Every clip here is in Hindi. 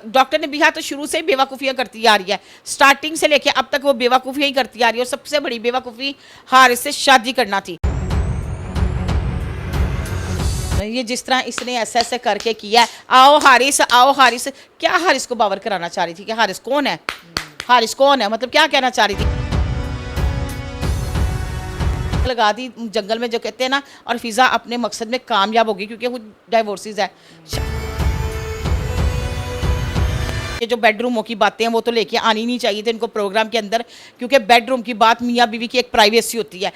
डॉक्टर नबीहा तो शुरू से ही बेवकूफ़ियाँ करती आ रही है, स्टार्टिंग से लेके अब तक वो बेवकूफ़ियाँ ही करती आ रही है। और सबसे बड़ी बेवकूफ़ी हारिस से शादी करना थी। ये जिस तरह इसने ऐसे ऐसे करके किया, आओ हारिस, क्या हारिस को बावर कराना चाह रही थी कि हारिस कौन है, हारिस कौन है, मतलब क्या कहना चाह रही थी। लगा दी जंगल में जो कहते हैं ना, और फिजा अपने मकसद में कामयाब होगी क्योंकि वो डाइवोर्सेस है। ये जो बेडरूमों की बातें हैं वो तो लेके आनी नहीं चाहिए थे इनको प्रोग्राम के अंदर, क्योंकि बेडरूम की बात मियाँ बीवी की एक प्राइवेसी होती है।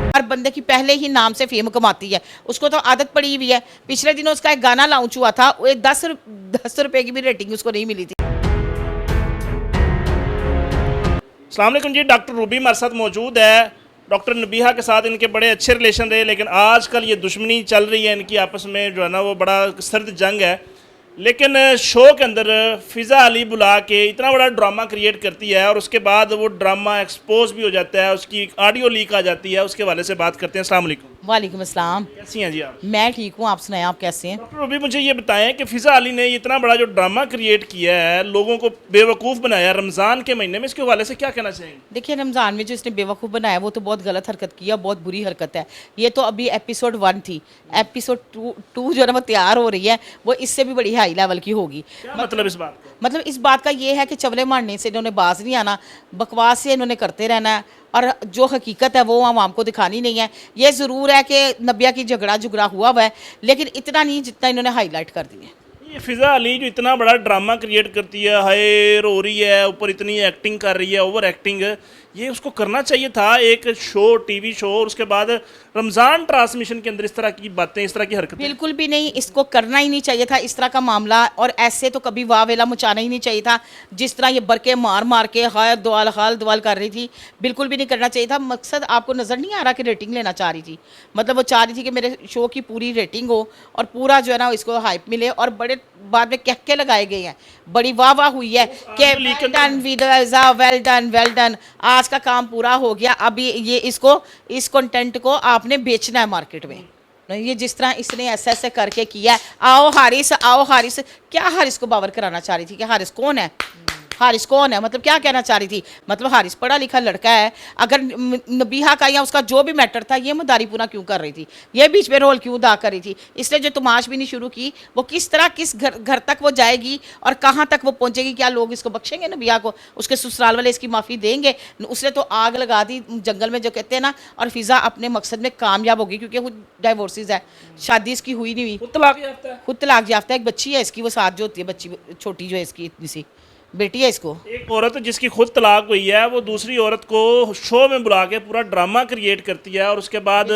हर बंदे की पहले ही नाम से फेम कमाती है, उसको तो आदत पड़ी हुई है। पिछले दिनों उसका एक गाना लॉन्च हुआ था, वो 10 रुपए की भी रेटिंग उसको नहीं मिली थी। अस्सलाम वालेकुम जी, डॉक्टर रूबी हमारे साथ मौजूद है। डॉक्टर नबीहा के साथ इनके बड़े अच्छे रिलेशन रहे, लेकिन आजकल ये दुश्मनी चल रही है इनकी आपस में, जो है ना वो बड़ा सर्द जंग है। लेकिन शो के अंदर फ़िज़ा अली बुला के इतना बड़ा ड्रामा क्रिएट करती है और उसके बाद वो ड्रामा एक्सपोज भी हो जाता है, उसकी ऑडियो लीक आ जाती है। उसके हवाले से बात करते हैं। अस्सलाम वालेकुम। वालेकुम अस्सलाम। कैसी हैं जी आप? मैं ठीक हूँ, आप सुनाएं, आप कैसे हैं? डॉक्टर रूबी, मुझे ये बताएं कि फ़िज़ा अली ने इतना बड़ा जो ड्रामा क्रिएट किया है, लोगों को बेवकूफ़ बनाया रमज़ान के महीने में, इसके हवाले से क्या कहना चाहेंगे? देखिए, रमज़ान में जो इसने बेवकूफ़ बनाया वो तो बहुत गलत हरकत किया, बहुत बुरी हरकत है। ये तो अभी एपिसोड 1 थी, एपिसोड 2 जो है ना वो तैयार हो रही है, वो इससे भी बड़ी हाई लेवल की होगी। क्या मतलब इस बात का? मतलब इस बात का ये है कि चवले मारने से इन्होंने बाज नहीं आना, बकवास से इन्होंने करते रहना है और जो हकीकत है वो आवाम को दिखानी नहीं है। ये ज़रूर है कि नबिया की झगड़ा हुआ है, लेकिन इतना नहीं जितना इन्होंने हाईलाइट कर दिया। ये फ़िज़ा अली जो इतना बड़ा ड्रामा क्रिएट करती है, हाय रो रही है, ऊपर इतनी एक्टिंग कर रही है, ओवर एक्टिंग, ये उसको करना चाहिए था एक शो, टीवी शो, और उसके बाद रमज़ान ट्रांसमिशन के अंदर इस तरह की बातें, इस तरह की हरकतें। बिल्कुल भी नहीं, इसको करना ही नहीं चाहिए था इस तरह का मामला, और ऐसे तो कभी वाह वेला मचाना ही नहीं चाहिए था। जिस तरह ये बरके मार मार के हाल दुआल कर रही थी, बिल्कुल भी नहीं करना चाहिए था। मकसद आपको नज़र नहीं आ रहा कि रेटिंग लेना चाह रही थी, मतलब वो चाह रही थी कि मेरे शो की पूरी रेटिंग हो और पूरा जो है ना इसको हाइप मिले, और बड़े बाद में कहके लगाए गए हैं, बड़ी वाह हुई है कि वेल डन, आज का काम पूरा हो गया। अभी ये इस कंटेंट को आपने बेचना है मार्केट में। ये जिस तरह इसने ऐसे ऐसे करके किया, आओ हारिस, क्या हारिस को बावर कराना चाह रही थी कि हारिस कौन है, हारिस कौन है, मतलब क्या कहना चाह रही थी। मतलब हारिस पढ़ा लिखा लड़का है, अगर नबीहा का या उसका जो भी मैटर था, ये मदारीपुरा क्यों कर रही थी, ये बीच में रोल क्यों अदा कर रही थी। इसने जो तमाश भी नहीं शुरू की, वो किस तरह किस घर तक वो जाएगी और कहाँ तक वो पहुँचेगी, क्या लोग इसको बख्शेंगे नबीहा को, उसके ससुराल वाले इसकी माफ़ी देंगे। उसने तो आग लगा दी जंगल में जो कहते हैं ना, और फिज़ा अपने मकसद में कामयाब होगी क्योंकि वो डाइवोर्सेस है, शादी इसकी हुई नहीं हुई, खुद तलाक याफ्ता है। एक बच्ची है इसकी, वो साथ जो होती है बच्ची छोटी जो है इसकी, इतनी सी बेटी है इसको। एक औरत जिसकी खुद तलाक हुई है, वो दूसरी औरत को शो में बुला के पूरा ड्रामा क्रिएट करती है और उसके बाद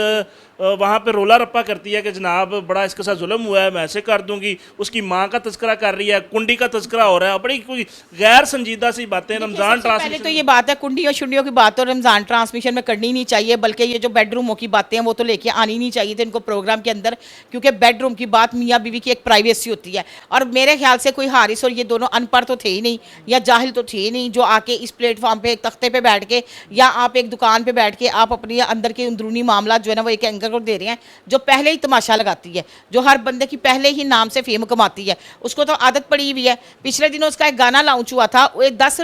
वहाँ पे रोला रप्पा करती है कि जनाब बड़ा इसके साथ जुल्म हुआ है, मैं ऐसे कर दूंगी। उसकी माँ का तस्करा कर रही है, कुंडी का तस्करा हो रहा है, बड़ी कोई गैर संजीदा सी बातें। रमज़ान पहले तो ये बात है, कुंडियों शुंडियों की बात तो रमज़ान ट्रांसमिशन में करनी नहीं चाहिए, बल्कि ये जो बेडरूमों की बातें हैं वो तो लेके आनी नहीं चाहिए थे इनको प्रोग्राम के अंदर, क्योंकि बेडरूम की बात मियाँ बीवी की एक प्राइवेसी होती है। और मेरे ख्याल से कोई हारिस और ये दोनों अनपढ़ तो थे ही नहीं, या जाहिल तो थे ही नहीं, जो आके इस प्लेटफॉर्म पे एक तख्ते पे बैठ के या आप एक दुकान पे बैठ के आप अपनी अंदर के अंदरूनी मामला जो है ना वो एक एंकर को दे रहे हैं, जो पहले ही तमाशा लगाती है, जो हर बंदे की पहले ही नाम से फेम कमाती है, उसको तो आदत पड़ी हुई है। पिछले दिनों उसका एक गाना लॉन्च हुआ था, वो 10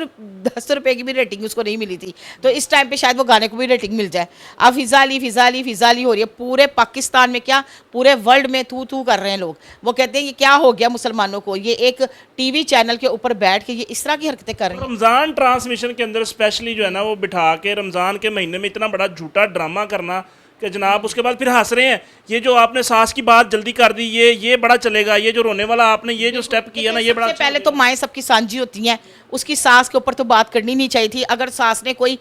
रुपए की भी रेटिंग उसको नहीं मिली थी, तो इस टाइम पे शायद वो गाने को भी रेटिंग मिल जाए। अब फ़िज़ा अली हो रही है, पूरे पाकिस्तान में क्या पूरे वर्ल्ड में थू कर रहे हैं लोग। वो कहते हैं ये क्या हो गया मुसलमानों को, ये एक टीवी चैनल के ऊपर बैठ के ये इस तरह की हरकतें कर रहे हैं। रमज़ान ट्रांसमिशन के अंदर स्पेशली जो है ना वो बिठा के रमज़ान के महीने में इतना बड़ा झूठा ड्रामा करना कि जनाब उसके बाद फिर हंस रहे हैं। ये जो आपने सास की बात जल्दी कर दी, ये बड़ा चलेगा, ये जो रोने वाला आपने ये जो स्टेप किया ना, ये बड़ा अच्छा। पहले तो माएँ सबकी सांझी होती हैं, उसकी सास के ऊपर तो बात करनी नहीं चाहिए थी। अगर सास ने कोई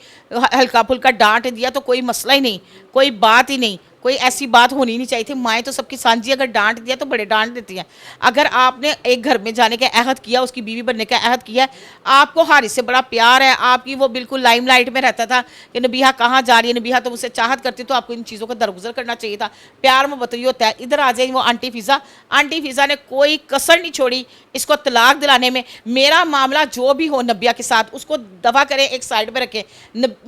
हल्का फुल्का डांट दिया तो कोई मसला ही नहीं, कोई बात ही नहीं, कोई ऐसी बात होनी नहीं चाहिए थी। माएँ तो सबकी सांझी, अगर डांट दिया तो बड़े डांट देती हैं। अगर आपने एक घर में जाने का अहद किया, उसकी बीवी बनने का अहद किया, आपको हारिस से बड़ा प्यार है, आपकी वो बिल्कुल लाइमलाइट में रहता था कि नबीहा कहाँ जा रही है, नबीहा तो मुझसे चाहत करती, तो आपको इन चीज़ों का दरगुजर करना चाहिए था। प्यार मोहब्बत ये होता है। इधर आ जाए वो आंटी फ़िज़ा ने कोई कसर नहीं छोड़ी इसको तलाक दिलाने में। मेरा मामला जो भी हो नबिया के साथ, उसको दफा करें, एक साइड पर रखें।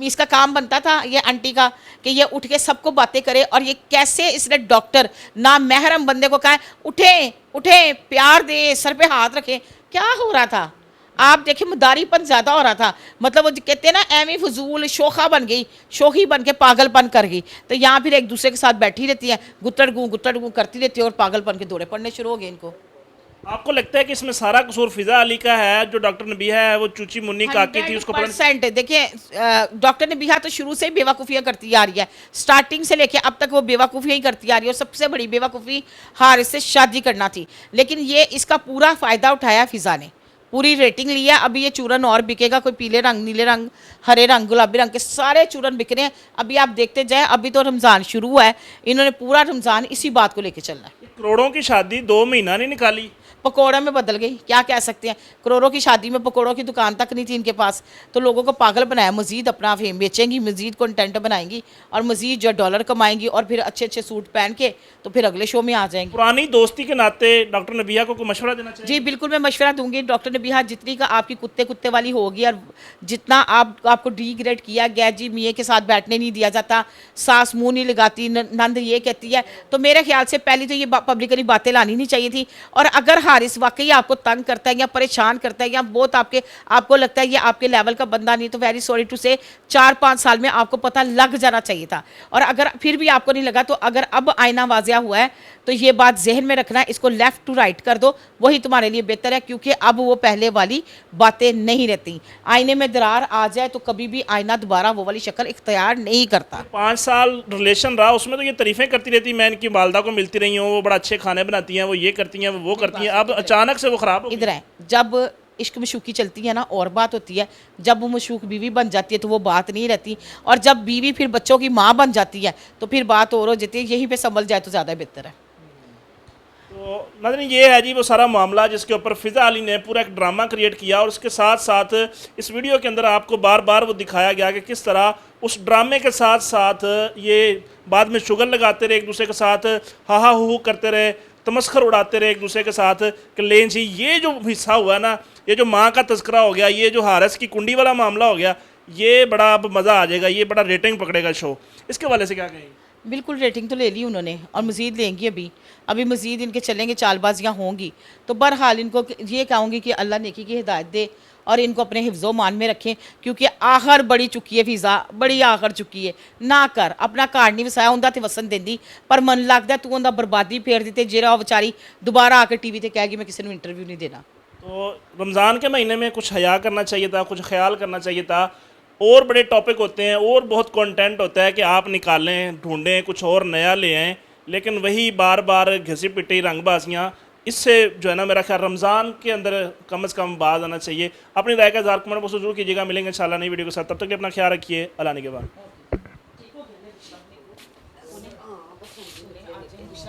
इसका काम बनता था ये आंटी का कि ये उठ के सबको बातें करे और ये कैसे इसने डॉक्टर ना महरम बंदे को कहा उठे उठे, प्यार दे, सर पे हाथ रखे, क्या हो रहा था? आप देखिए मुदारीपन ज़्यादा हो रहा था, मतलब वो कहते हैं ना एमी फजूल शोखा बन गई, शोखी बन के पागलपन कर गई। तो यहाँ फिर एक दूसरे के साथ बैठी रहती है, गुत्तड़ गूँ करती रहती है और पागलपन के दौरे पड़ने शुरू हो गए इनको। आपको लगता है कि इसमें सारा कसूर फिजा अली का है? जो डॉक्टर नबीहा है वो चूची मुन्नी काकी थी, उसको पढ़ने 100% देखिए डॉक्टर नबीहा तो शुरू से ही बेवकूफ़ियाँ करती आ रही है, स्टार्टिंग से लेके अब तक वो बेवकूफ़ियाँ ही करती आ रही है। और सबसे बड़ी बेवकूफ़ी हारिस से शादी करना थी, लेकिन ये इसका पूरा फ़ायदा उठाया फिजा ने, पूरी रेटिंग ली है। अभी ये चूरन और बिकेगा, कोई पीले रंग, नीले रंग, हरे रंग, गुलाबी रंग के सारे चूरन बिक रहे हैं। अभी आप देखते जाए, अभी तो रमज़ान शुरू हुआ है, इन्होंने पूरा रमज़ान इसी बात को लेके चलना है। करोड़ों की शादी 2 महीना नहीं निकाली, पकौड़े में बदल गई, क्या कह सकते हैं। करोड़ों की शादी में पकौड़ों की दुकान तक नहीं थी इनके पास, तो लोगों को पागल बनाया। मजीद अपना फेम बेचेंगी, मजीद कंटेंट बनाएंगी और मजीद जो डॉलर कमाएंगी और फिर अच्छे अच्छे सूट पहन के तो फिर अगले शो में आ जाएंगी। पुरानी दोस्ती के नाते डॉक्टर नबीहा को कोई मशवरा देना चाहिए? जी बिल्कुल, मैं मशवरा दूंगी। डॉक्टर नबीहा जितनी का आपकी कुत्ते कुत्ते वाली होगी और जितना आपको डिग्रेड किया गया, जी मियाँ के साथ बैठने नहीं दिया जाता, सास मुंह नहीं लगाती, नंद ये कहती है, तो मेरे ख्याल से पहले तो ये पब्लिकली बातें लानी नहीं चाहिए थी। और अगर हारिस वाकई आपको तंग करता है या परेशान करता है या बहुत आपको लगता है ये आपके लेवल का बंदा नहीं, तो वेरी सॉरी टू से 4-5 साल में आपको पता लग जाना चाहिए था। और अगर फिर भी आपको नहीं लगा, तो अगर अब आईना वाजिया हुआ है तो ये बात जहन में रखना, इसको लेफ्ट टू राइट कर दो, वही तुम्हारे लिए बेहतर है, क्योंकि अब वो पहले वाली बातें नहीं रहती। आईने में दरार आ जाए तो कभी भी आईना दोबारा वो वाली शक्ल इख्तियार नहीं करता। 5 साल रिलेशन रहा, उसमें तो ये तारीफें करती रहती, मैं इनकी वालदा को मिलती रही हूँ, वो बड़ा अच्छे खाने बनाती हैं, वो ये करती हैं, वो करती हैं। अब अचानक से वो खराब हो गई। इधर है, जब इश्क मशूकी चलती है ना और बात होती है, जब वो मशूक बीवी बन जाती है तो वो बात नहीं रहती, और जब बीवी फिर बच्चों की माँ बन जाती है तो फिर बात और हो जाती है। यहीं पे संभल जाए तो ज़्यादा बेहतर है। तो नाज़रीन, ये है जी वो सारा मामला जिसके ऊपर फिजा अली ने पूरा एक ड्रामा क्रिएट किया, और उसके साथ साथ इस वीडियो के अंदर आपको बार बार वो दिखाया गया कि किस तरह उस ड्रामे के साथ साथ ये बाद में शुगर लगाते रहे, एक दूसरे के साथ हा हू करते रहे, तमस्खर उड़ाते रहे एक दूसरे के साथ कि लें जी। ये जो हिस्सा हुआ ना, ये जो माँ का तस्करा हो गया, ये जो हारिस की कुंडी वाला मामला हो गया, ये बड़ा अब मज़ा आ जाएगा, ये बड़ा रेटिंग पकड़ेगा शो। इसके वाले से क्या कहेंगे? बिल्कुल, रेटिंग तो ले ली उन्होंने और मज़ीद लेंगी। अभी मज़ीद इनके चलेंगे, चालबाजियाँ होंगी। तो बहरहाल इनको ये कहूँगी कि अल्लाह नेकी की हिदायत दे और इनको अपने हिफ्ज़ो मान में रखें, क्योंकि आखिर बड़ी चुकी है फिजा, बड़ी आखिर चुकी है। ना कर अपना घर नहीं वसाया उन्दा ते वसन देंदी, पर मन लगता तू उन्दा बर्बादी फेर दी, जेरा बेचारी दोबारा आकर टीवी ते कहेगी मैं किसी ने इंटरव्यू नहीं देना। तो रमज़ान के महीने में कुछ हया करना चाहिए था, कुछ ख्याल करना चाहिए था। और बड़े टॉपिक होते हैं और बहुत कंटेंट होता है कि आप निकालें, ढूंढें, कुछ और नया ले आएँ, लेकिन वही बार बार घिसी पिटी रंगबाजियाँ, इससे जो है ना मेरा ख्याल रमज़ान के अंदर कम से कम बाज आना चाहिए। अपनी राय का इज़हार कमेंट बॉक्स में जरूर कीजिएगा। मिलेंगे इंशाल्लाह नई वीडियो के साथ, तब तक के लिए अपना ख्याल रखिए। अल्लाह ने के बाद।